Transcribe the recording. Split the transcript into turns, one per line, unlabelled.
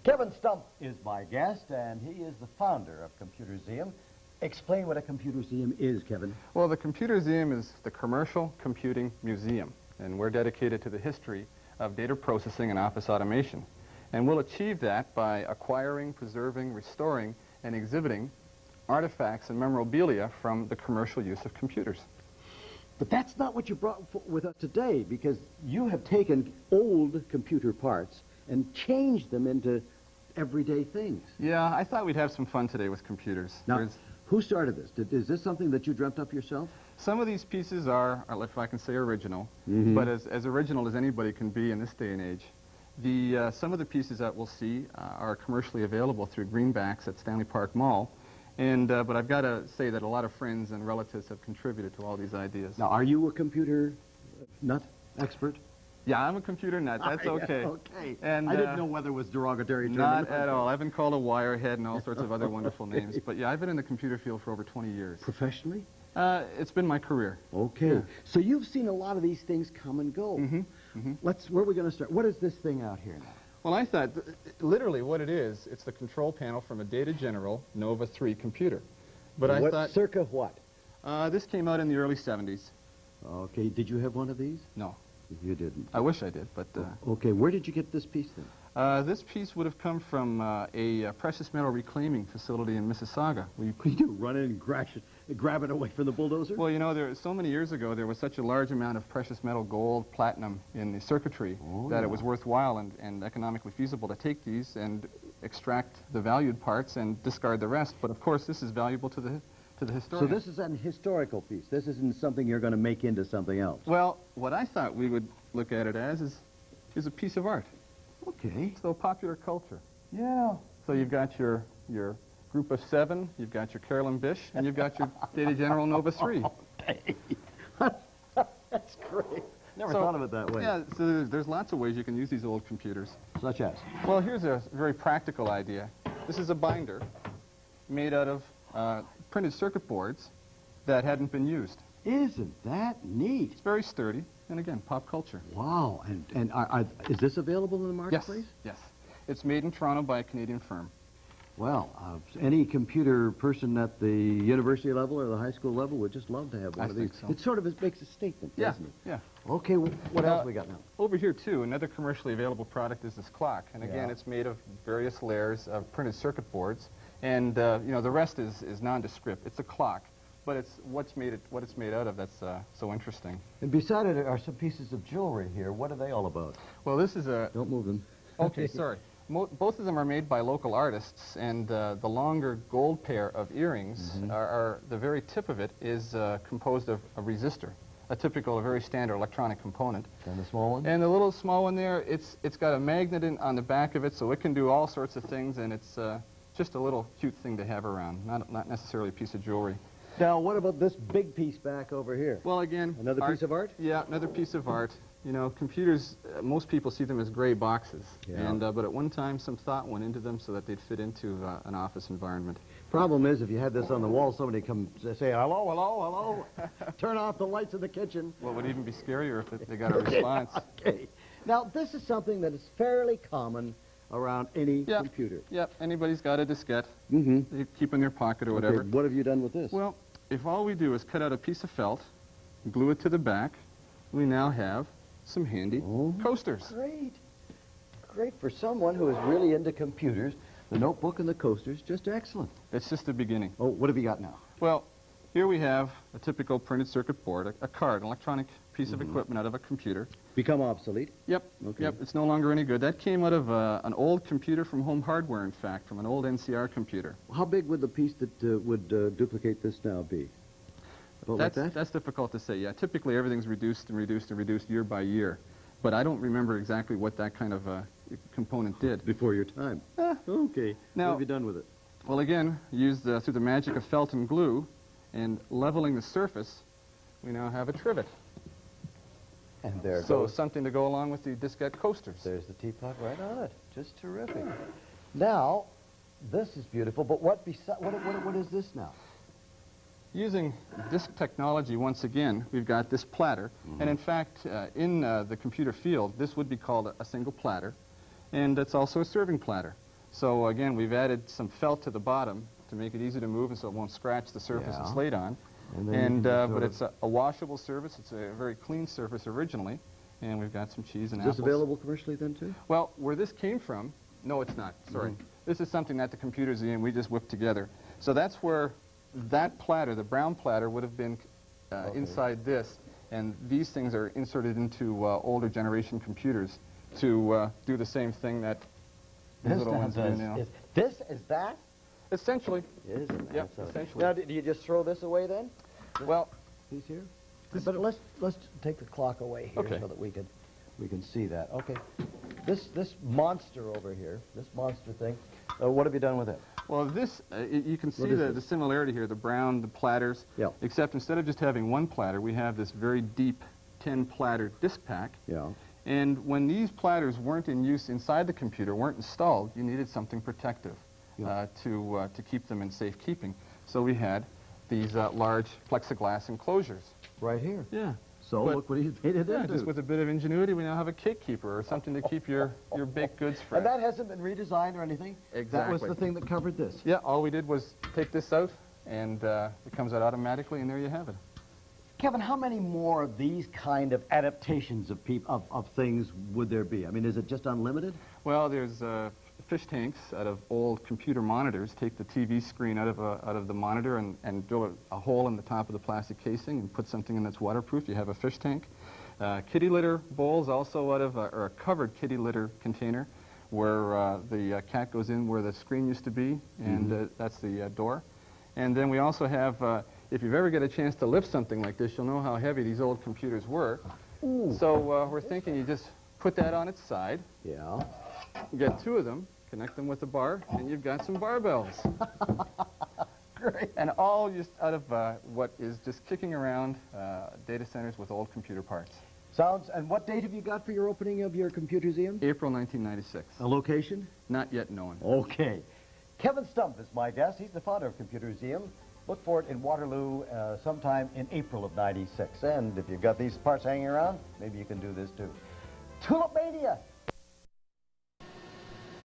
Kevin Stump is my guest, and he is the founder of COMMPUTERSEUM. Explain what a COMMPUTERSEUM is, Kevin.
Well, the COMMPUTERSEUM is the Commercial Computing Museum, and we're dedicated to the history of data processing and office automation. And we'll achieve that by acquiring, preserving, restoring, and exhibiting artifacts and memorabilia from the commercial use of computers.
But that's not what you brought with us today, because you have taken old computer parts and changed them into everyday things.
Yeah, I thought we'd have some fun today with computers.
Now, who started this? Is this something that you dreamt up yourself?
Some of these pieces are, if I can say, original, but as original as anybody can be in this day and age. Some of the pieces that we'll see are commercially available through greenbacks at Stanley Park Mall. But I've got to say that a lot of friends and relatives have contributed to all these ideas.
Now, are you a computer nut expert?
Yeah, I'm a computer nut. That's okay.
Okay.
And,
I didn't know whether it was derogatory term.
Not at all. I've been called a wirehead and all sorts of other wonderful names. But yeah, I've been in the computer field for over 20 years.
Professionally?
It's been my career.
Okay.
Yeah.
So you've seen a lot of these things come and go. Where are we going to start? What is this thing out here now?
Well, I thought, literally what it is, it's the control panel from a Data General Nova 3 computer. But I thought...
Circa what?
This came out in the early 70s.
Okay. Did you have one of these?
No.
You didn't.
I wish I did, but...
Okay. Where did you get this piece then?
This piece would have come from a precious metal reclaiming facility in Mississauga.
You run in and grab it away from the bulldozer?
Well, you know, so many years ago, there was such a large amount of precious metal, gold, platinum in the circuitry that it was worthwhile and economically feasible to take these and extract the valued parts and discard the rest. But of course, this is valuable to the historian.
So this is an historical piece. This isn't something you're going to make into something else.
Well, what I thought we would look at it as is a piece of art.
Okay.
So popular culture.
Yeah.
So you've got your group of 7, you've got your Carolyn Bish, and you've got your Data General Nova 3.
Okay. That's great. Never thought of it that way.
Yeah, so there's lots of ways you can use these old computers.
Such as?
Well, here's a very practical idea. This is a binder made out of printed circuit boards that hadn't been used.
Isn't that neat?
It's very sturdy, and again, pop culture.
Wow. And is this available in the marketplace?
Yes. It's made in Toronto by a Canadian firm.
Well, any computer person at the university level or the high school level would just love to have one of these.
So.
It sort of makes a statement, doesn't it?
Yeah.
Okay, what else we got now?
Over here, too, another commercially available product is this clock. And again, it's made of various layers of printed circuit boards. And, you know, the rest is nondescript. It's a clock. But it's what it's made out of that's so interesting.
And beside it are some pieces of jewelry here. What are they all about?
Well, this is a...
Don't move them.
Okay, sorry. Both of them are made by local artists, and the longer gold pair of earrings the very tip of it is composed of a resistor, a very standard electronic component.
And the small one?
And the little small one there, it's got a magnet on the back of it, so it can do all sorts of things, and it's just a little cute thing to have around, not necessarily a piece of jewelry.
Now, what about this big piece back over here?
Well, again...
Another piece of art?
Yeah, another piece of art. You know, computers, most people see them as gray boxes.
Yeah.
But at one time, some thought went into them so that they'd fit into an office environment.
Problem is, if you had this on the wall, somebody comes say, hello, hello, hello, turn off the lights in the kitchen.
Well, it would even be scarier if they got a response.
Okay. Now, this is something that is fairly common around any computer.
Yep, anybody's got a diskette. They keep in their pocket or whatever.
Okay, what have you done with this?
Well, if all we do is cut out a piece of felt, glue it to the back, we now have some handy coasters.
Great. Great for someone who is really into computers. The notebook and the coasters, just excellent.
It's just the beginning.
Oh, what have you got now?
Well, here we have a typical printed circuit board, a card, an electronic piece of equipment out of a computer.
Become obsolete?
Yep.
Okay.
Yep, it's no longer any good. That came out of an old computer from Home Hardware, in fact, from an old NCR computer.
How big would the piece that would duplicate this now be?
That's difficult to say. Yeah, typically everything's reduced and reduced and reduced year by year. But I don't remember exactly what that kind of component did.
Before your time. Okay. Now, what have you done with it?
Well, again, used through the magic of felt and glue and leveling the surface, we now have a trivet.
And there
So
goes.
something to go along with the diskette coasters.
There's the teapot right on it. Just terrific. Now, this is beautiful, but what is this now?
Using disk technology, once again, we've got this platter. And in fact, in the computer field, this would be called a single platter. And it's also a serving platter. So again, we've added some felt to the bottom to make it easy to move and so it won't scratch the surface
Yeah.
it's laid on.
And
But it's a washable surface. It's a very clean surface originally. And we've got some cheese and apples.
Is this available commercially then, too?
Well, where this came from, no, it's not. Sorry. This is something that the COMMPUTERSEUM we just whipped together. So that's where that platter, the brown platter, would have been inside this. And these things are inserted into older generation computers to do the same thing that these little ones do now.
This is that?
Essentially.
Is it?
Yep,
So-
essentially.
Now, do you just throw this away then?
Well,
He's here. But let's take the clock away here
Okay.
so that we can see that. Okay. This monster over here, this monster thing, what have you done with it?
well, this, you can see
is
the
this?
similarity here, the brown, the platters.
Yeah.
Except instead of just having one platter, we have this very deep 10-platter disc pack.
Yeah.
And when these platters weren't in use inside the computer, weren't installed, you needed something protective to keep them in safekeeping. So we had these large plexiglass enclosures.
Right here.
Yeah.
So
But-
look what he's made it
Yeah,
into.
just with a bit of ingenuity, we now have a cake keeper or something to keep your baked goods fresh.
And that hasn't been redesigned or anything? That was
Exactly.
the thing that covered this.
Yeah, all we did was take this out, and it comes out automatically, and there you have it.
Kevin, how many more of these kind of adaptations of things would there be? I mean, is it just unlimited?
Well, there's fish tanks out of old computer monitors. Take the TV screen out of the monitor and drill a hole in the top of the plastic casing and put something in that's waterproof. You have a fish tank. Kitty litter bowls also out of or a covered kitty litter container where the cat goes in where the screen used to be, and that's the door. And then we also have, if you've ever get a chance to lift something like this, you'll know how heavy these old computers were.
Ooh.
So we're thinking you just put that on its side,
Yeah.
get two of them, connect them with a bar, and you've got some barbells.
Great.
And all just out of what is just kicking around data centers with old computer parts.
Sounds. And what date have you got for your opening of your COMMPUTERSEUM?
April 1996.
A location?
Not yet known.
Okay. Kevin Stump is my guest. He's the founder of COMMPUTERSEUM. Look for it in Waterloo sometime in April of '96. And if you've got these parts hanging around, maybe you can do this too. Tulip Mania!